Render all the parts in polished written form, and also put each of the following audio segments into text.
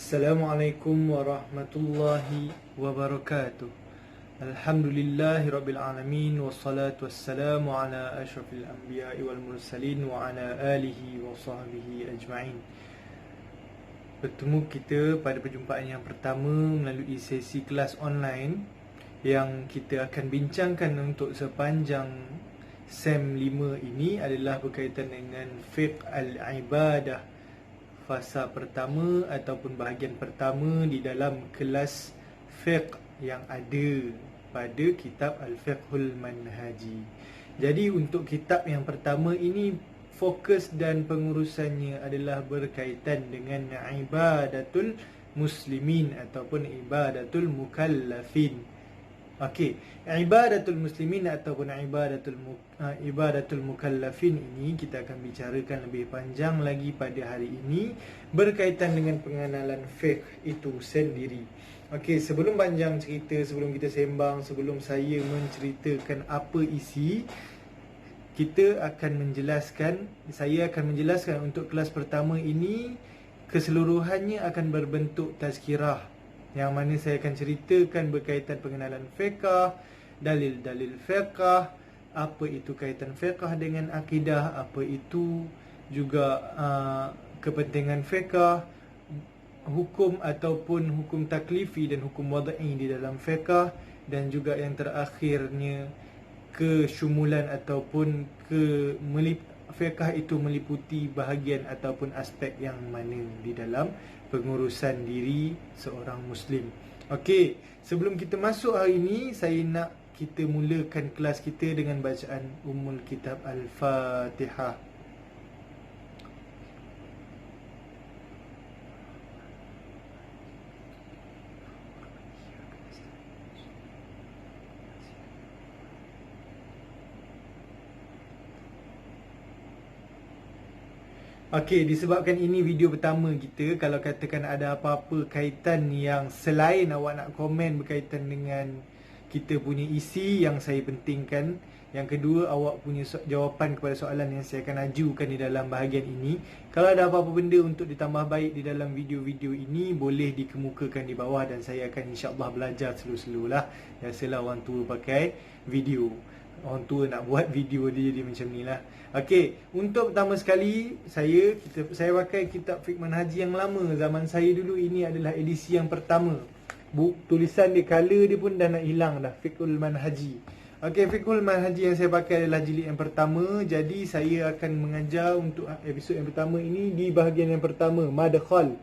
Assalamualaikum warahmatullahi wabarakatuh. Alhamdulillahi rabbil alamin, wassalatu wassalamu ala asyrafil anbiya'i wal mursalin wa ala alihi wa sahbihi ajma'in. Bertemu kita pada perjumpaan yang pertama melalui sesi kelas online yang kita akan bincangkan untuk sepanjang SEM 5 ini adalah berkaitan dengan fiqh al-ibadah, fasa pertama ataupun bahagian pertama di dalam kelas fiqh yang ada pada kitab Al-Fiqhul Manhaji. Jadi untuk kitab yang pertama ini, fokus dan pengurusannya adalah berkaitan dengan ibadatul muslimin ataupun ibadatul mukallafin. Okey, ibadatul muslimin ataupun ibadatul mukallafin ini kita akan bicarakan lebih panjang lagi pada hari ini berkaitan dengan pengenalan fiqh itu sendiri. Okey, sebelum panjang cerita, sebelum kita sembang, sebelum saya menceritakan apa isi, saya akan menjelaskan untuk kelas pertama ini keseluruhannya akan berbentuk tazkirah, yang mana saya akan ceritakan berkaitan pengenalan fiqh, dalil-dalil fiqh, apa itu kaitan fiqh dengan akidah, apa itu juga kepentingan fiqh, hukum ataupun hukum taklifi dan hukum wadai di dalam fiqh, dan juga yang terakhirnya kesyumulan ataupun fiqh itu meliputi bahagian ataupun aspek yang mana di dalam pengurusan diri seorang Muslim. Okey, sebelum kita masuk hari ini, saya nak kita mulakan kelas kita dengan bacaan Ummul Kitab Al-Fatihah. Okey, disebabkan ini video pertama kita, kalau katakan ada apa-apa kaitan yang selain awak nak komen berkaitan dengan kita punya isi yang saya pentingkan, yang kedua awak punya jawapan kepada soalan yang saya akan ajukan di dalam bahagian ini, kalau ada apa-apa benda untuk ditambah baik di dalam video-video ini, boleh dikemukakan di bawah dan saya akan insya-Allah belajar slow-slow lah. Biasalah orang tua pakai video, orang tua nak buat video dia jadi macam ni lah. Okey, untuk pertama sekali saya pakai kitab Fiqh Manhaji yang lama. Zaman saya dulu ini adalah edisi yang pertama. Tulisan dia, color dia pun dah nak hilang dah, Fiqhul Manhaji. Okey, Fiqhul Manhaji yang saya pakai adalah jilid yang pertama. Jadi saya akan mengajar untuk episod yang pertama ini di bahagian yang pertama, Madkhal.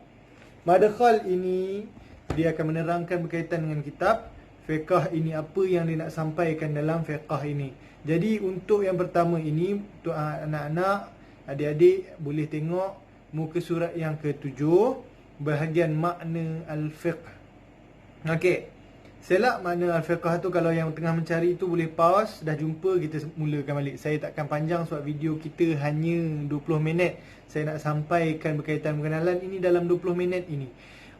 Madkhal ini dia akan menerangkan berkaitan dengan kitab fiqh ini, apa yang dia nak sampaikan dalam fiqh ini. Jadi untuk yang pertama ini, untuk anak-anak, adik-adik boleh tengok muka surat yang ke-7, bahagian makna al-fiqh. Okey, selak makna al-fiqh tu, kalau yang tengah mencari tu boleh pause, dah jumpa, kita mulakan balik. Saya takkan panjang sebab video kita hanya 20 minit. Saya nak sampaikan berkaitan pengenalan ini dalam 20 minit ini.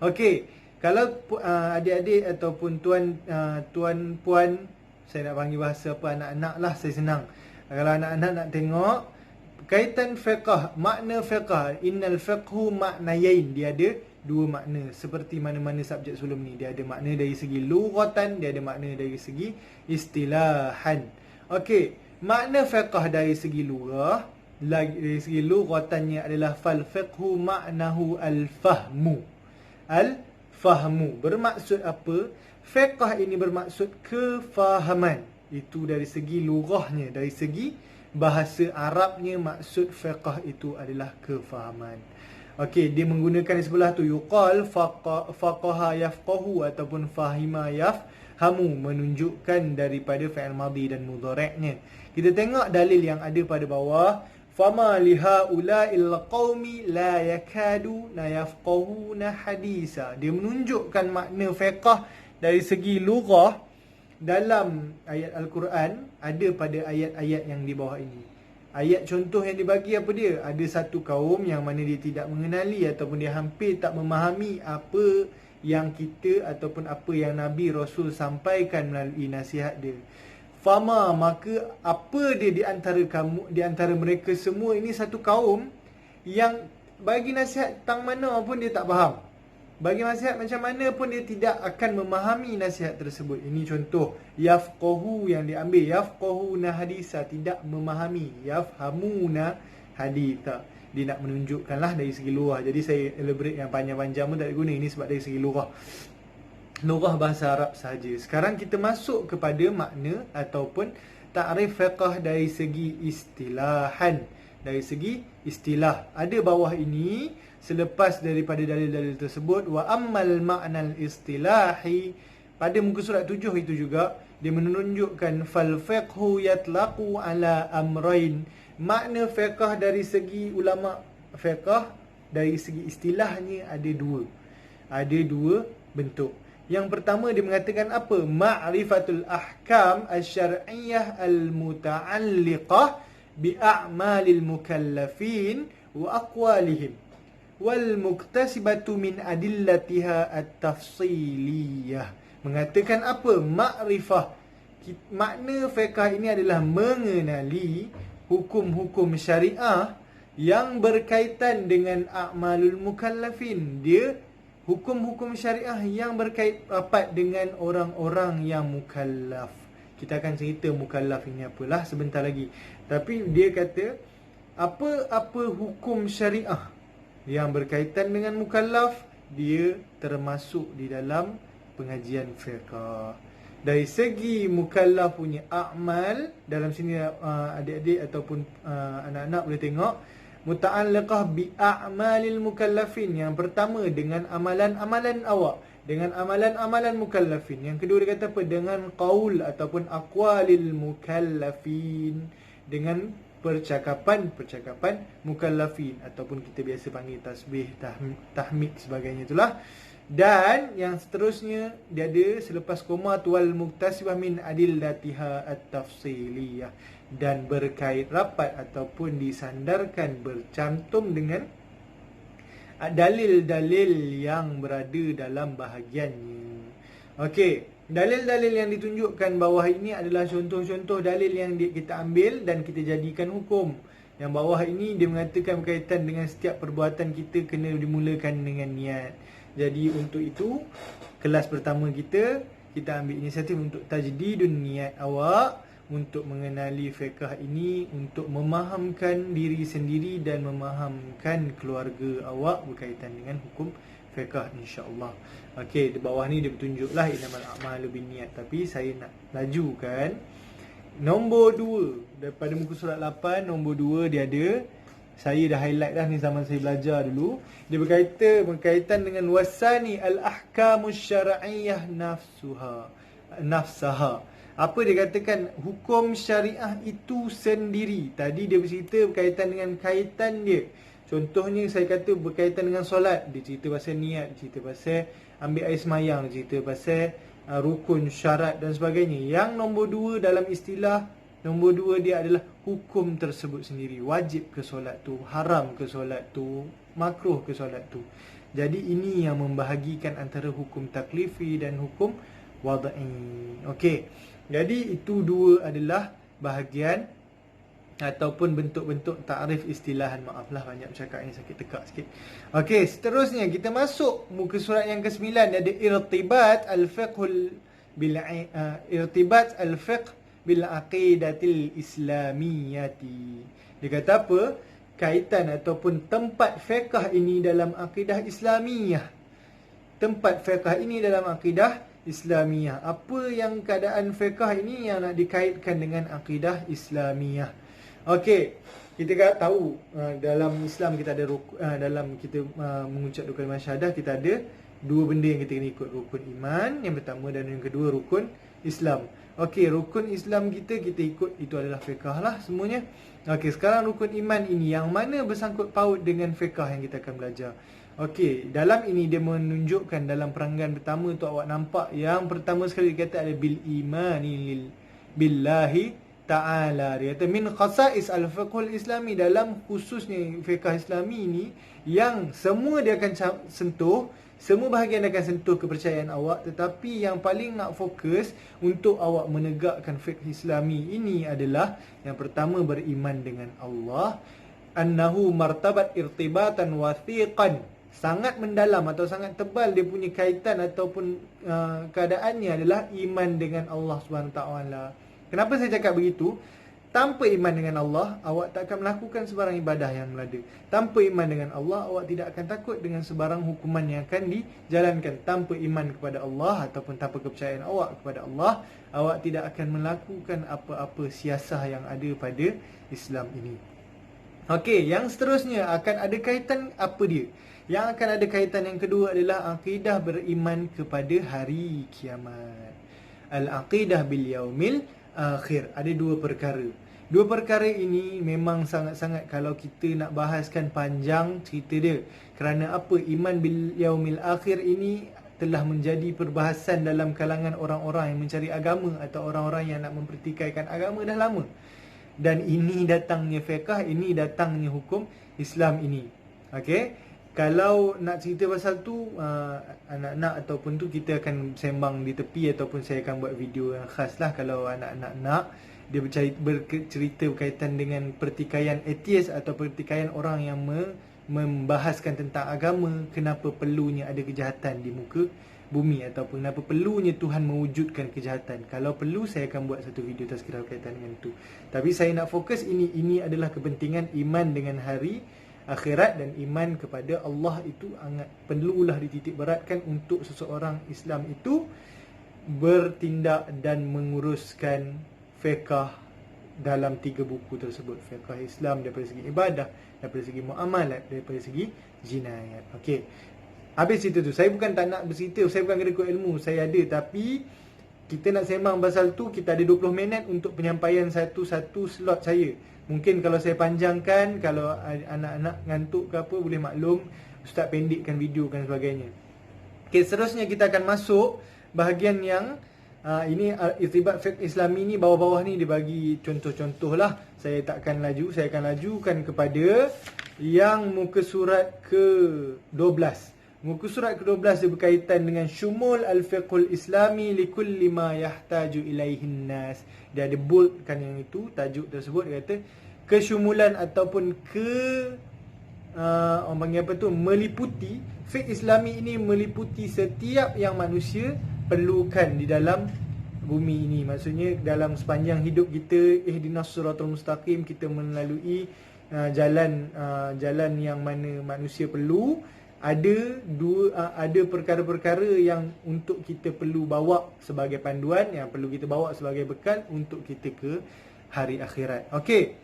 Okey, kalau adik-adik ataupun tuan puan, saya nak panggil bahasa apa, anak-anak lah, saya senang. Kalau anak-anak nak tengok kaitan fiqh, makna fiqh, innal fiqhu maknayain, dia ada dua makna seperti mana-mana subjek sebelum ni. Dia ada makna dari segi lughatan, dia ada makna dari segi istilahan. Okey, makna fiqh dari segi lughah, dari segi lughatannya adalah fal fiqhu maknahu al-fahmu. Al-fahmu bermaksud apa? Fiqh ini bermaksud kefahaman. Itu dari segi lughahnya, dari segi bahasa Arabnya, maksud fiqh itu adalah kefahaman. Okey, dia menggunakan di sebelah tu yuqal faqaha yafqahu ataupun fahima yafhamu, menunjukkan daripada fi'il madhi dan mudhari'nya. Kita tengok dalil yang ada pada bawah. Fama lihaula'il qaumi la yakaduna yafqahuna hadisa. Dia menunjukkan makna fiqh dari segi lughah dalam ayat Al-Quran, ada pada ayat-ayat yang di bawah ini. Ayat contoh yang dibagi apa dia? Ada satu kaum yang mana dia tidak mengenali ataupun dia hampir tak memahami apa yang kita ataupun apa yang Nabi Rasul sampaikan melalui nasihat dia. Fama, maka apa dia di antara mereka semua ini satu kaum yang bagi nasihat tentang mana pun dia tak faham. bagi nasihat macam mana pun dia tidak akan memahami nasihat tersebut. Ini contoh yafqahu yang diambil, yafqahuna haditha, tidak memahami, yafhamuna haditha. Dia nak menunjukkanlah dari segi luar. Jadi saya elaborate yang panjang-panjang pun tak ada guna. Ini sebab dari segi luar, lughah bahasa Arab sahaja. Sekarang kita masuk kepada makna ataupun ta'rif fiqh dari segi istilahan. Dari segi istilah, ada bawah ini selepas daripada dalil-dalil tersebut. Wa ammal ma'nal istilahi, pada muka surat 7 itu juga dia menunjukkan fal fiqhu yatlaqu ala amrain. Makna fiqh dari segi ulama fiqh dari segi istilahnya ada dua. Ada dua bentuk. Yang pertama dia mengatakan apa? Ma'rifatul ahkam asy-syar'iyyah al-muta'alliqah bi'a'malil mukallafin wa aqwalihim wal muktasibatu min adillatiha at-tafsiliyah. Mengatakan apa? Ma'rifah. Makna fiqh ini adalah mengenali hukum-hukum syariah yang berkaitan dengan a'malul mukallafin. Dia hukum-hukum syariah yang berkait rapat dengan orang-orang yang mukallaf. Kita akan cerita mukallaf ini apalah sebentar lagi. Tapi dia kata apa-apa hukum syariah yang berkaitan dengan mukallaf, dia termasuk di dalam pengajian fiqh. Dari segi mukallaf punya a'mal, dalam sini adik-adik ataupun anak-anak boleh tengok muta'alliqah bi a'malil mukallafin. Yang pertama dengan amalan-amalan awak, dengan amalan-amalan mukallafin. Yang kedua dia kata apa? Dengan qaul ataupun aqwalil mukallafin, dengan percakapan mukallafin ataupun kita biasa panggil tasbih, tahmid sebagainya itulah. Dan yang seterusnya dia ada selepas koma wal muktasibah min adillatiha at-tafsiliyah, dan berkait rapat ataupun disandarkan bercantum dengan dalil-dalil yang berada dalam bahagiannya. Okey, dalil-dalil yang ditunjukkan bawah ini adalah contoh-contoh dalil yang kita ambil dan kita jadikan hukum. Yang bawah ini dia mengatakan berkaitan dengan setiap perbuatan kita kena dimulakan dengan niat. Jadi untuk itu kelas pertama kita ambil inisiatif untuk tajdidun niat awak untuk mengenali fiqh ini, untuk memahamkan diri sendiri dan memahamkan keluarga awak berkaitan dengan hukum fiqh, insya-Allah. Okey, di bawah ni dia bertunjuklah innamal a'malu binniyat, tapi saya nak lajukan nombor 2 daripada muka surat 8. Nombor 2 dia ada, saya dah highlight dah ni zaman saya belajar dulu. Dia berkaitan dengan wasani al-ahkamus syar'iyyah nafsaha. Apa dia katakan? Hukum syariah itu sendiri. Tadi dia bercerita berkaitan dengan kaitan dia. Contohnya saya kata berkaitan dengan solat, dia cerita pasal niat, dia cerita pasal ambil air semayang, dia cerita pasal rukun, syarat dan sebagainya. Yang nombor 2 dalam istilah, nombor 2 dia adalah hukum tersebut sendiri. Wajib ke solat tu, haram ke solat tu, makruh ke solat tu. Jadi ini yang membahagikan antara hukum taklifi dan hukum wad'i. Okey. Jadi itu 2 adalah bahagian ataupun bentuk-bentuk ta'rif istilahan. Maaflah banyak bercakap ni, sakit tekak sikit. Okey, seterusnya kita masuk muka surat yang ke-9. Ada irtibat al-fiqh bil aqidatil islamiyati. Dia kata apa? Kaitan ataupun tempat fiqh ini dalam akidah Islamiyah. Tempat fiqh ini dalam akidah Islamiyah. Apa yang keadaan fiqh ini yang nak dikaitkan dengan akidah Islamiyah? Okey, kita tahu dalam Islam kita ada dalam kita mengucap dua kalimah syahadah, kita ada 2 benda yang kita kena ikut. Rukun iman yang pertama dan yang kedua rukun Islam. Okey, rukun Islam kita ikut, itu adalah fiqh lah semuanya. Okey, sekarang rukun iman ini yang mana bersangkut paut dengan fiqh yang kita akan belajar. Okey, dalam ini dia menunjukkan dalam peranggan pertama tu awak nampak yang pertama sekali dia kata ada bil imani billahi ta'ala. Dia kata min khasais al-fiqhul islami, dalam khususnya fiqh Islami ini yang semua dia akan sentuh, semua bahagian akan sentuh kepercayaan awak, tetapi yang paling nak fokus untuk awak menegakkan fiqh Islami ini adalah yang pertama beriman dengan Allah, annahu martabat irtibatan wathiqan, sangat mendalam atau sangat tebal dia punya kaitan ataupun keadaannya adalah iman dengan Allah SWT. Kenapa saya cakap begitu? Tanpa iman dengan Allah, awak tak akan melakukan sebarang ibadah yang melada. Tanpa iman dengan Allah, awak tidak akan takut dengan sebarang hukuman yang akan dijalankan. Tanpa iman kepada Allah ataupun tanpa kepercayaan awak kepada Allah, awak tidak akan melakukan apa-apa siasah yang ada pada Islam ini. Okey, yang seterusnya akan ada kaitan apa dia? Yang akan ada kaitan yang kedua adalah akidah beriman kepada hari kiamat. Al-aqidah bil yaumil akhir. Ada dua perkara. Dua perkara ini memang sangat-sangat kalau kita nak bahaskan panjang cerita dia. Kerana apa? Iman bil yaumil akhir ini telah menjadi perbahasan dalam kalangan orang-orang yang mencari agama atau orang-orang yang nak mempertikaikan agama dah lama. Dan ini datangnya fiqh, ini datangnya hukum Islam ini. Okey. Kalau nak cerita pasal tu anak-anak ataupun tu kita akan sembang di tepi ataupun saya akan buat video yang khas lah. Kalau anak-anak nak dia bercerita berkaitan dengan pertikaian atheist atau pertikaian orang yang membahaskan tentang agama, kenapa perlunya ada kejahatan di muka bumi ataupun kenapa perlunya Tuhan mewujudkan kejahatan. Kalau perlu saya akan buat satu video tazkirah berkaitan dengan itu. Tapi saya nak fokus ini adalah kepentingan iman dengan hari akhirat dan iman kepada Allah itu sangat perlulah dititik beratkan untuk seseorang Islam itu bertindak dan menguruskan fiqh dalam 3 buku tersebut. Fiqh Islam daripada segi ibadah, daripada segi muamalat, daripada segi jinayat. Okey. Habis cerita tu. Saya bukan tak nak bercerita, saya bukan kena ikut ilmu, saya ada, tapi kita nak sembang pasal tu, kita ada 20 minit untuk penyampaian satu-satu slot saya. Mungkin kalau saya panjangkan, kalau anak-anak ngantuk ke apa, boleh maklum, ustaz pendekkan video dan sebagainya. Okey, seterusnya kita akan masuk bahagian yang ini irtibat fiqh Islami ni, bawah-bawah ni dia bagi contoh-contoh lah. Saya takkan laju, saya akan lajukan kepada yang muka surat ke-12. Muka surat ke-12 dia berkaitan dengan syumul al-fiqhul islami likulli ma yahtaju ilaihin nas. Dia ada boldkan yang itu, tajuk tersebut dia kata kesyumulan ataupun orang panggil apa tu, meliputi, fiqh Islami ini meliputi setiap yang manusia perlukan di dalam bumi ini. Maksudnya dalam sepanjang hidup kita, ihdinas siratal mustaqim, kita melalui jalan yang mana manusia perlu. Ada perkara-perkara yang untuk kita perlu bawa sebagai panduan, yang perlu kita bawa sebagai bekal untuk kita ke hari akhirat. Okey.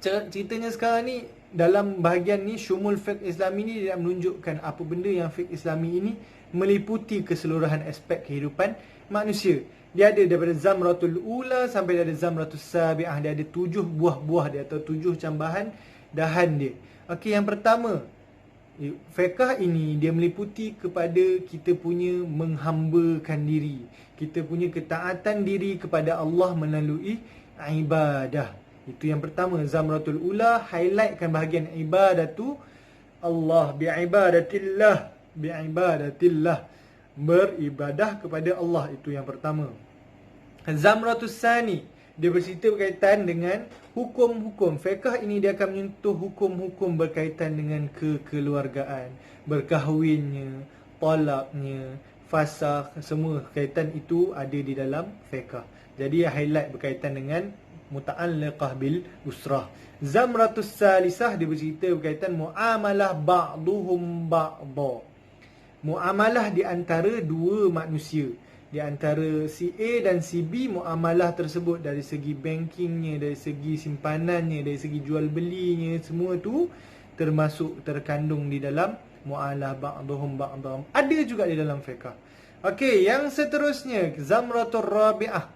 Ceritanya sekarang ni, dalam bahagian ni syumul fiqh Islami ni dia menunjukkan apa benda yang fiqh Islami ini meliputi keseluruhan aspek kehidupan manusia. Dia ada daripada Zamratul Ula sampai dia ada Zamratul Sabi'ah. Dia ada 7 buah-buah dia atau 7 cambahan dahan dia. Okey, yang pertama, fiqh ini dia meliputi kepada kita punya menghambakan diri, kita punya ketaatan diri kepada Allah melalui ibadah. Itu yang pertama. Zamratul Ula highlightkan bahagian ibadatu Allah, bi'ibadatillah, beribadah kepada Allah. Itu yang pertama. Zamratus Sani dia bercerita berkaitan dengan hukum-hukum. Fiqh ini dia akan menyentuh hukum-hukum berkaitan dengan kekeluargaan, berkahwinnya, talaknya, fasakh, semua kaitan itu ada di dalam fiqh. Jadi highlight berkaitan dengan muta'alliqah bil usrah. Zamratus Salisah dia bercerita berkaitan muamalah ba'duhum ba'da. Muamalah di antara dua manusia, di antara si A dan si B, muamalah tersebut dari segi bankingnya, dari segi simpanannya, dari segi jual belinya, semua tu termasuk terkandung di dalam muamalah ba'duhum ba'da. Ada juga di dalam fiqh. Okey, yang seterusnya Zamratul Rabi'ah,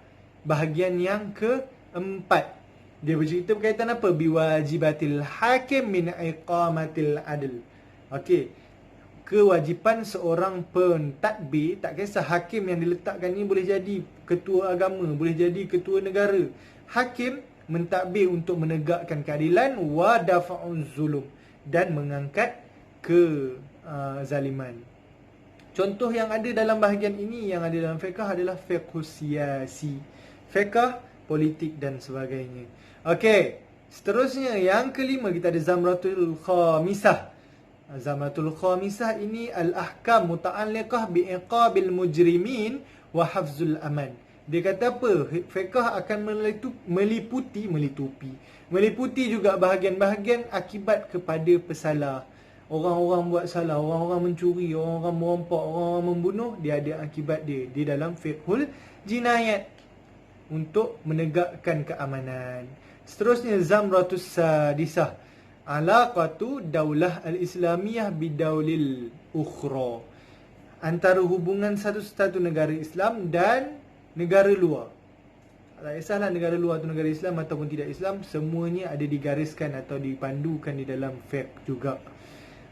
bahagian yang keempat. Dia bercerita berkaitan apa? Biwajibatil hakim min iqamatil adl. Okey, kewajipan seorang pentadbir, tak kisah hakim yang diletakkan ni boleh jadi ketua agama, boleh jadi ketua negara. Hakim mentadbir untuk menegakkan keadilan wa dafa'un zulum, dan mengangkat kezaliman. Contoh yang ada dalam bahagian ini, yang ada dalam fiqh adalah fiqh siasi, fiqh politik dan sebagainya. Okey, seterusnya yang kelima kita ada Zamratul Khamisah. Zamratul khamisah ini al-ahkam muta'alliqah bi'iqabil mujrimin wa hafzul aman. Dia kata apa? Fiqh akan meliputi juga bahagian-bahagian akibat kepada pesalah. Orang-orang buat salah, orang-orang mencuri, orang-orang merompak, orang-orang membunuh, dia ada akibat dia di dalam fiqhul jinayat untuk menegakkan keamanan. Seterusnya Zamratus sadisah, alaqatu daulah al-islamiyah bidaulil ukhra. Antara hubungan satu negara Islam dan negara luar. Tak kisahlah negara luar atau negara Islam ataupun tidak Islam, semuanya ada digariskan atau dipandukan di dalam fiqh juga.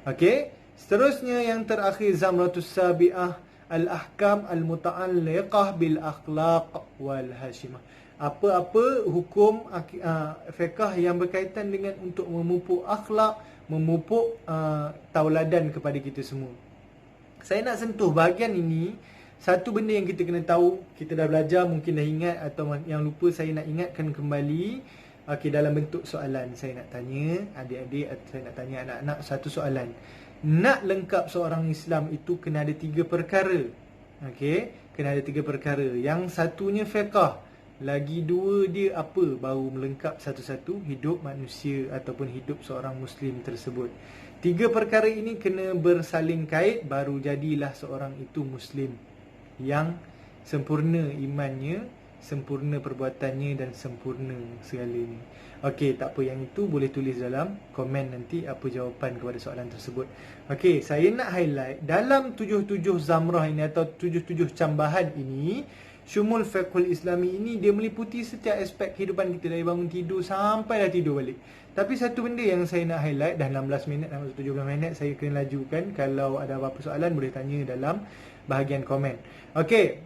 Okey, seterusnya yang terakhir Zamratus sabi'ah, al-ahkam al-muta'alliqah bil akhlaq wal hashimah. Apa-apa hukum fiqh yang berkaitan dengan untuk memupuk akhlak, memupuk tauladan kepada kita semua. Saya nak sentuh bahagian ini. Satu benda yang kita kena tahu, kita dah belajar, mungkin dah ingat, atau yang lupa saya nak ingatkan kembali. Okey, dalam bentuk soalan saya nak tanya adik-adik, atau saya nak tanya anak-anak satu soalan. Nak lengkap seorang Islam itu kena ada 3 perkara. Okey, kena ada 3 perkara. Yang satunya fiqh, lagi 2 dia apa? Baru melengkap satu-satu hidup manusia ataupun hidup seorang Muslim tersebut. 3 perkara ini kena bersaling kait, baru jadilah seorang itu Muslim yang sempurna imannya, sempurna perbuatannya dan sempurna segalanya. Okey, tak apa, yang itu boleh tulis dalam komen nanti apa jawapan kepada soalan tersebut. Okey, saya nak highlight dalam 77 zamrah ini atau 77 cambahan ini, syumul fiqhul islami ini dia meliputi setiap aspek kehidupan kita dari bangun tidur sampai dah tidur balik. Tapi satu benda yang saya nak highlight, dah 16 minit, 17 minit, saya kena lajukan. Kalau ada apa-apa soalan boleh tanya dalam bahagian komen. Okey,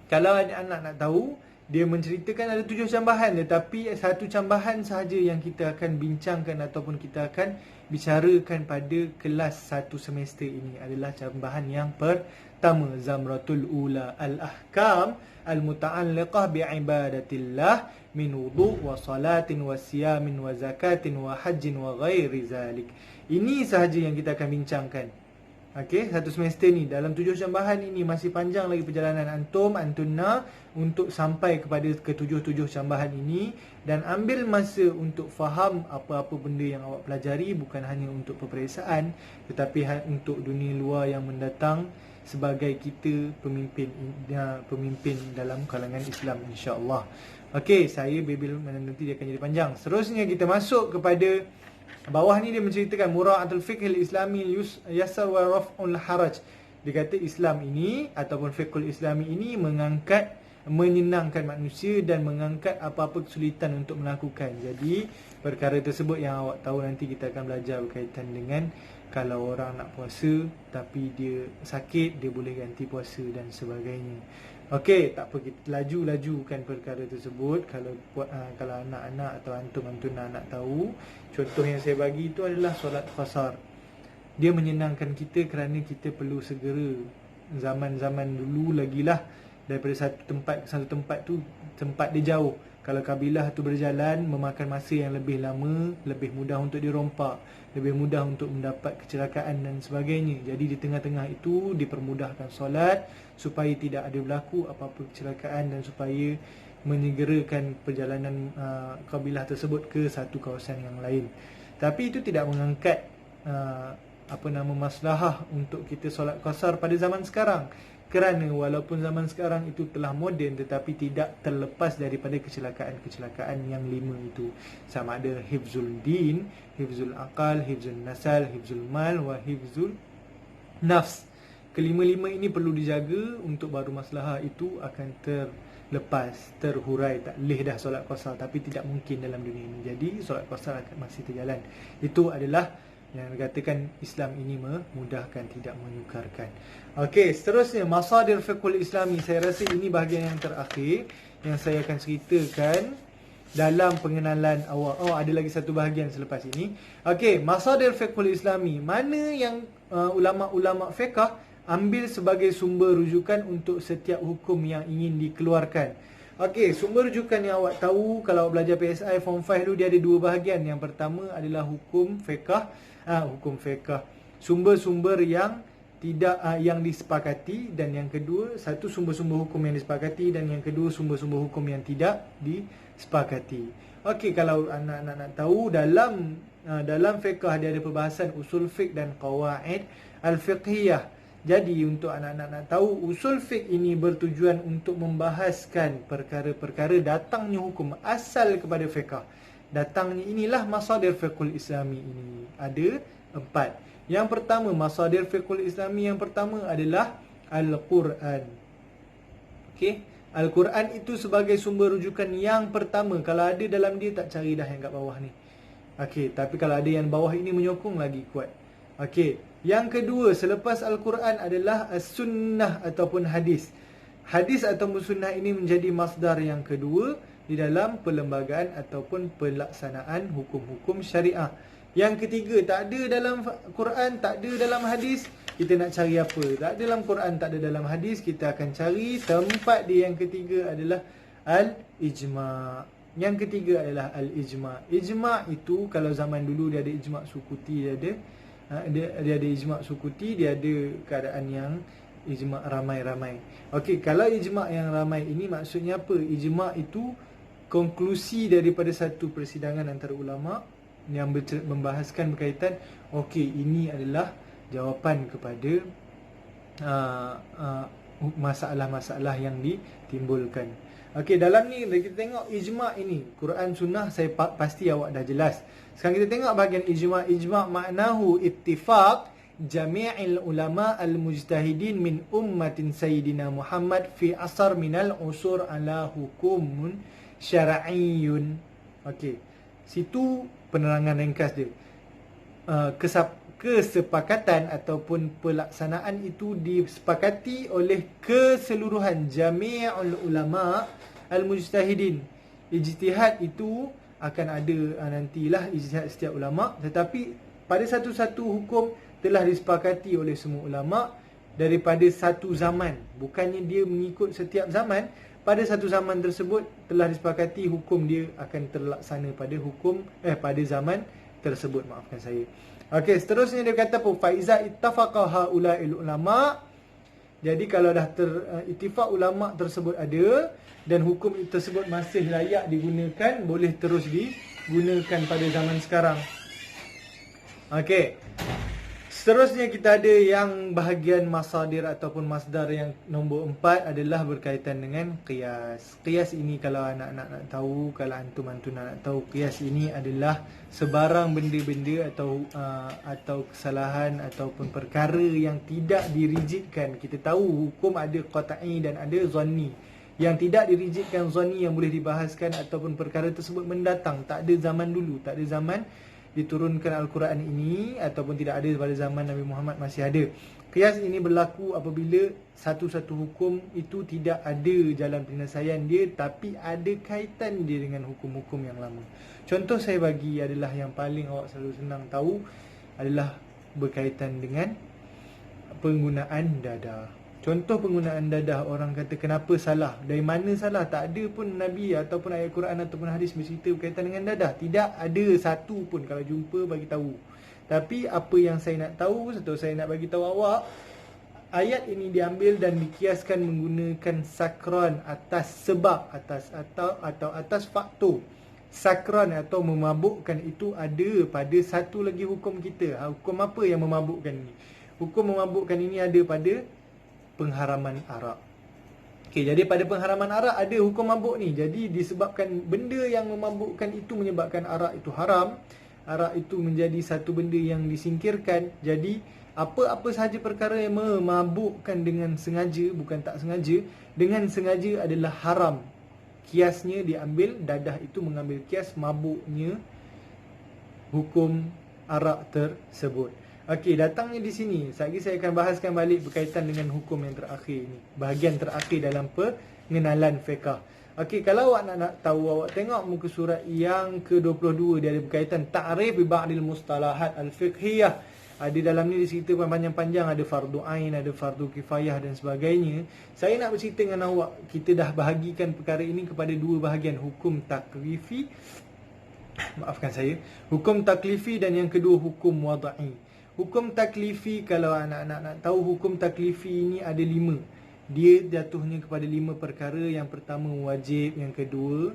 kalau anak-anak nak tahu, dia menceritakan ada 7 cambahan, tetapi satu cambahan sahaja yang kita akan bincangkan ataupun kita akan bicarakan pada kelas 1 semester ini adalah cambahan yang pertama, Zamratul ula, al-ahkam al-muta'alliqah bi'ibadatillah min wudu' wa salatin wa siyamin wa zakatin wa hajjin wa ghairi zalik. Ini sahaja yang kita akan bincangkan. Okey, 1 semester ni dalam 7 cambahan ini, masih panjang lagi perjalanan antunna untuk sampai kepada ke-7 cambahan ini, dan ambil masa untuk faham apa-apa benda yang awak pelajari, bukan hanya untuk peperiksaan tetapi untuk dunia luar yang mendatang sebagai kita pemimpin dalam kalangan Islam, insya-Allah. Okey, saya Bibil nanti dia akan jadi panjang. Seterusnya kita masuk kepada bawah ni, dia menceritakan mura'atul fiqhil islami yasar wa raf'ul haraj. Dia kata Islam ini ataupun fiqhul islami ini menyenangkan manusia dan mengangkat apa-apa kesulitan untuk melakukan. Jadi perkara tersebut yang awak tahu nanti kita akan belajar berkaitan dengan kalau orang nak puasa tapi dia sakit, dia boleh ganti puasa dan sebagainya. Okey, tak apa, kita lajukan perkara tersebut. Kalau anak-anak atau antum-antuna nak tahu, contoh yang saya bagi itu adalah solat qasar. Dia menyenangkan kita kerana kita perlu segera, zaman-zaman dulu lagi lah, daripada satu tempat ke satu tempat tu, tempat dia jauh. Kalau kabilah tu berjalan memakan masa yang lebih lama, lebih mudah untuk dirompak, lebih mudah untuk mendapat kecelakaan dan sebagainya. Jadi di tengah-tengah itu dipermudahkan solat supaya tidak ada berlaku apa-apa kecelakaan dan supaya menyegerakan perjalanan kabilah tersebut ke satu kawasan yang lain. Tapi itu tidak mengangkat maslahah untuk kita solat qasar pada zaman sekarang. Kerana walaupun zaman sekarang itu telah moden, tetapi tidak terlepas daripada kecelakaan-kecelakaan yang 5 itu. Sama ada hifzul din, hifzul aqal, hifzul nasal, hifzul mal wa hifzul nafs. Kelima-lima ini perlu dijaga untuk baru maslahah itu akan terlepas, terhurai. Tak boleh dah solat qasar, tapi tidak mungkin dalam dunia ini. Jadi solat qasar akan masih terjalan. Itu adalah yang dikatakan Islam ini memudahkan, tidak menyukarkan. Okey, seterusnya masadir fiqhul islami. Saya rasa ini bahagian yang terakhir yang saya akan ceritakan dalam pengenalan awak. Ada lagi satu bahagian selepas ini. Okey, masadir fiqhul islami. Mana yang ulama-ulama fiqh ambil sebagai sumber rujukan untuk setiap hukum yang ingin dikeluarkan. Okey, sumber rujukan yang awak tahu kalau awak belajar PSI Form 5 dulu, dia ada 2 bahagian. Yang pertama adalah hukum fiqh. sumber-sumber yang tidak yang disepakati, dan yang kedua, satu sumber-sumber hukum yang disepakati, dan yang kedua sumber-sumber hukum yang tidak disepakati. Okey, kalau anak-anak nak tahu, dalam fiqh dia ada perbahasan usul fiqh dan qawaid al-fiqhiyah. Jadi untuk anak-anak nak tahu, usul fiqh ini bertujuan untuk membahaskan perkara-perkara datangnya hukum asal kepada fiqh. Datangnya inilah masadir fiqhul islami ini. Ada 4. Yang pertama, masadir fiqhul islami yang pertama adalah Al-Quran. Okey, Al-Quran itu sebagai sumber rujukan yang pertama. Kalau ada dalam dia, tak cari dah yang kat bawah ni. Okey, tapi kalau ada yang bawah ini menyokong, lagi kuat. Okey, yang kedua selepas Al-Quran adalah As-Sunnah ataupun hadis. Hadis ataupun sunnah ini menjadi masdar yang kedua di dalam perlembagaan ataupun pelaksanaan hukum-hukum syariah. Yang ketiga, tak ada dalam Quran, tak ada dalam hadis, kita nak cari apa? Tak ada dalam Quran, tak ada dalam hadis, kita akan cari tempat dia. Yang ketiga adalah Al-Ijma'. Yang ketiga adalah Al-Ijma'. Ijma' itu kalau zaman dulu dia ada ijma' sukuti, dia ada ijma' sukuti, dia ada keadaan yang ijma' ramai-ramai. Okey, kalau ijma' yang ramai ini maksudnya apa? Ijma' itu konklusi daripada satu persidangan antara ulama' yang membahaskan berkaitan, okey, ini adalah jawapan kepada masalah-masalah yang ditimbulkan. Okey, dalam ni kita tengok ijma' ini, Quran sunnah saya pasti awak dah jelas. Sekarang kita tengok bahagian ijma'. Ijma' maknahu ittifaq jami'il ulama al-mujtahidin min ummatin sayyidina Muhammad fi asar minal usur ala hukumun syar'iyyun. Okey, situ penerangan ringkas dia. Kesepakatan ataupun pelaksanaan itu disepakati oleh keseluruhan jami'ul ulama al-mujtahidin. Ijtihad itu akan ada nantilah ijtihad setiap ulama, tetapi pada satu-satu hukum telah disepakati oleh semua ulama daripada satu zaman. Bukannya dia mengikut setiap zaman. Pada satu zaman tersebut telah disepakati hukum dia akan terlaksana pada zaman tersebut. Maafkan saya. Okey, seterusnya dia kata apa? Faiza ittafaqa haula'il ulama. Jadi kalau dah ittifaq ulama tersebut ada dan hukum tersebut masih layak digunakan, boleh terus digunakan pada zaman sekarang. Okey. Seterusnya kita ada yang bahagian masadir ataupun masdar yang nombor 4 adalah berkaitan dengan qiyas. Qiyas ini kalau anak-anak nak tahu, kalau antum-antum nak tahu, qiyas ini adalah sebarang benda-benda atau kesalahan ataupun perkara yang tidak dirijitkan. Kita tahu hukum ada qat'i dan ada zanni. Yang tidak dirijitkan zanni yang boleh dibahaskan ataupun perkara tersebut mendatang. Tak ada zaman dulu, tak ada zaman diturunkan Al-Quran ini ataupun tidak ada pada zaman Nabi Muhammad masih ada. Qiyas ini berlaku apabila satu-satu hukum itu tidak ada jalan penyelesaian dia tapi ada kaitan dia dengan hukum-hukum yang lama. Contoh saya bagi adalah yang paling awak selalu senang tahu adalah berkaitan dengan penggunaan dadah. Contoh penggunaan dadah, orang kata kenapa salah? Dari mana salah? Tak ada pun Nabi ataupun ayat Quran ataupun hadis bercerita berkaitan dengan dadah. Tidak ada satu pun. Kalau jumpa bagi tahu. Tapi apa yang saya nak tahu, atau saya nak bagi tahu awak, ayat ini diambil dan dikiaskan menggunakan sakran atas sebab, atau atas faktor. Sakran atau memabukkan itu ada pada satu lagi hukum kita. Hukum apa yang memabukkan ini? Hukum memabukkan ini ada pada pengharaman arak. Okey, jadi pada pengharaman arak ada hukum mabuk ni. Jadi disebabkan benda yang memabukkan itu menyebabkan arak itu haram, arak itu menjadi satu benda yang disingkirkan. Jadi apa-apa sahaja perkara yang memabukkan dengan sengaja, bukan tak sengaja, dengan sengaja adalah haram. Kiasnya diambil, dadah itu mengambil kias mabuknya hukum arak tersebut. Okey, datangnya di sini. Sekejap saya akan bahaskan balik berkaitan dengan hukum yang terakhir ini. Bahagian terakhir dalam pengenalan fiqh. Okey, kalau awak nak tahu, awak tengok muka surat yang ke-22. Dia ada berkaitan ta'rif bi ba'dil mustalahat al-fiqhiyah. Ada dalam ni diceritakan panjang-panjang. Ada fardu ain, ada fardu kifayah dan sebagainya. Saya nak bercerita dengan awak. Kita dah bahagikan perkara ini kepada dua bahagian. Hukum taklifi, maafkan saya, hukum taklifi dan yang kedua hukum wada'i. Hukum taklifi, kalau anak-anak nak tahu, hukum taklifi ini ada 5. Dia jatuhnya kepada 5 perkara. Yang pertama wajib, yang kedua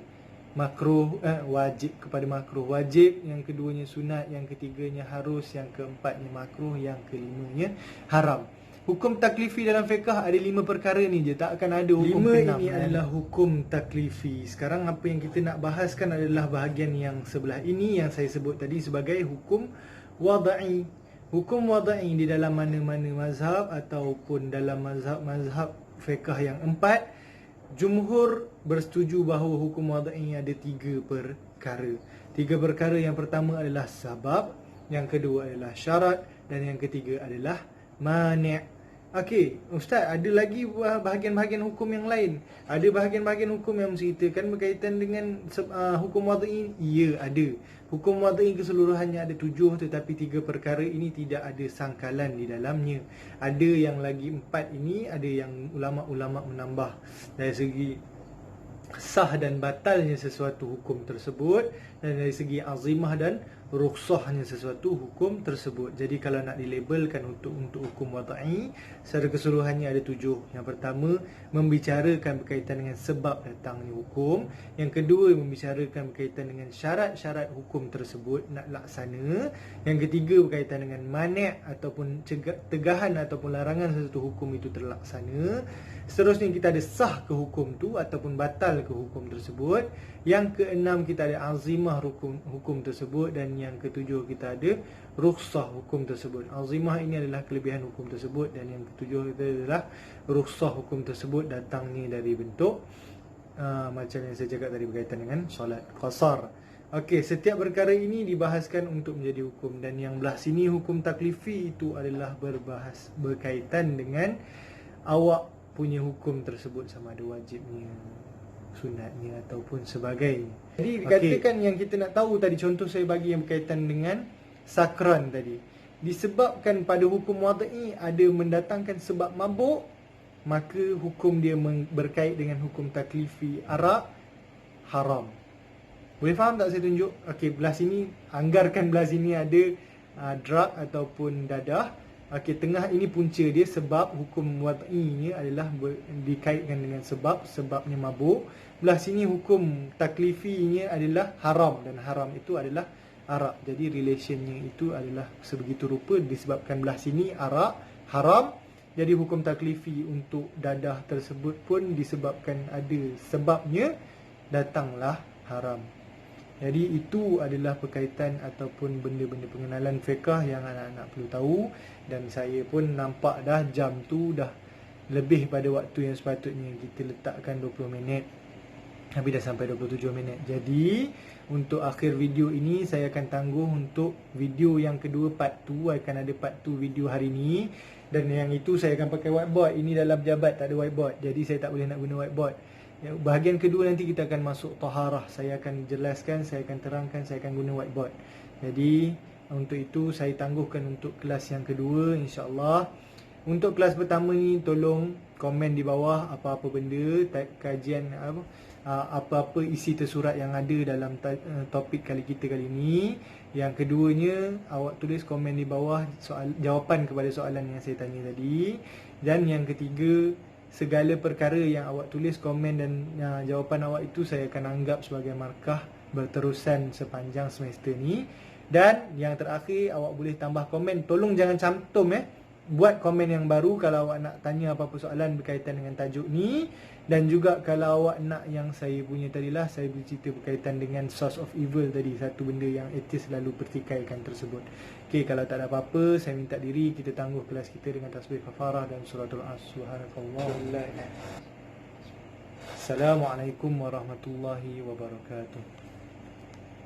makruh, wajib kepada makruh, wajib, yang keduanya sunat, yang ketiganya harus, yang keempatnya makruh, yang kelimanya haram. Hukum taklifi dalam fiqh ada 5 perkara ni je, tak akan ada hukum 5 ini adalah hukum taklifi. Sekarang apa yang kita nak bahaskan adalah bahagian yang sebelah ini, yang saya sebut tadi sebagai hukum wada'i. Hukum wada'i di dalam mana-mana mazhab ataupun dalam mazhab fiqh yang 4, jumhur bersetuju bahawa hukum wada'i ada 3 perkara. 3 perkara, yang pertama adalah sabab, yang kedua adalah syarat, dan yang ketiga adalah mani'. Okey, Ustaz, ada lagi bahagian-bahagian hukum yang lain? Ada bahagian-bahagian hukum yang menceritakan berkaitan dengan hukum wada'i? Ya, ada. Hukum wada'i keseluruhannya ada 7, tetapi 3 perkara ini tidak ada sangkalan di dalamnya. Ada yang lagi 4 ini, ada yang ulama-ulama menambah dari segi sah dan batalnya sesuatu hukum tersebut, dan dari segi azimah dan rukhsahnya sesuatu hukum tersebut. Jadi kalau nak dilabelkan untuk hukum wada'i, secara keseluruhannya ada 7. Yang pertama, membicarakan berkaitan dengan sebab datangnya hukum. Yang kedua, membicarakan berkaitan dengan syarat-syarat hukum tersebut nak laksana. Yang ketiga, berkaitan dengan mani' ataupun tegahan ataupun larangan sesuatu hukum itu terlaksana. Seterusnya kita ada sah ke hukum tu ataupun batal ke hukum tersebut. Yang keenam, kita ada azimah hukum tersebut. Dan yang ketujuh, kita ada rukhsah hukum tersebut. Azimah ini adalah kelebihan hukum tersebut, dan yang ketujuh itu adalah rukhsah hukum tersebut datangnya dari bentuk macam yang saya cakap tadi berkaitan dengan solat qasar. Okey, setiap perkara ini dibahaskan untuk menjadi hukum. Dan yang belah sini hukum taklifi itu adalah berkaitan dengan awak punya hukum tersebut, sama ada wajibnya, sunatnya ataupun sebagainya. Jadi katakan yang kita nak tahu tadi, contoh saya bagi yang berkaitan dengan sakran tadi. Disebabkan pada hukum wada'i ada mendatangkan sebab mabuk, maka hukum dia berkait dengan hukum taklifi arak haram. Boleh faham tak saya tunjuk? Okey, belah sini, anggarkan belah sini ada drug ataupun dadah. Okey, tengah ini punca dia, sebab hukum wad'inya adalah dikaitkan dengan sebabnya mabuk. Belah sini hukum taklifinya adalah haram, dan haram itu adalah arak. Jadi relationnya itu adalah sebegitu rupa, disebabkan belah sini arak haram. Jadi hukum taklifi untuk dadah tersebut pun disebabkan ada sebabnya, datanglah haram. Jadi itu adalah berkaitan ataupun benda-benda pengenalan fiqh yang anak-anak perlu tahu. Dan saya pun nampak dah jam tu dah lebih pada waktu yang sepatutnya kita letakkan 20 minit. Tapi dah sampai 27 minit. Jadi untuk akhir video ini, saya akan tangguh untuk video yang kedua, part 2. Akan ada part 2 video hari ni. Dan yang itu saya akan pakai whiteboard. Ini dalam pejabat tak ada whiteboard, jadi saya tak boleh nak guna whiteboard. Bahagian kedua nanti kita akan masuk taharah. Saya akan jelaskan, saya akan terangkan, saya akan guna whiteboard. Jadi untuk itu saya tangguhkan untuk kelas yang kedua, insya-Allah. Untuk kelas pertama ni, tolong komen di bawah apa-apa benda, kajian apa-apa isi tersurat yang ada dalam topik kita kali ini. Yang keduanya, awak tulis komen di bawah jawapan kepada soalan yang saya tanya tadi. Dan yang ketiga, segala perkara yang awak tulis, komen dan jawapan awak itu saya akan anggap sebagai markah berterusan sepanjang semester ni. Dan yang terakhir, awak boleh tambah komen. Tolong jangan cantum buat komen yang baru kalau awak nak tanya apa-apa soalan berkaitan dengan tajuk ni. Dan juga kalau awak nak yang saya punya tadilah, saya bercerita berkaitan dengan source of evil tadi, satu benda yang etis selalu pertikaikan tersebut. Okey, kalau tak ada apa-apa, saya minta diri kita tangguh kelas kita dengan tasbih kafarah dan suratul Subhanakallah. Assalamualaikum warahmatullahi wabarakatuh.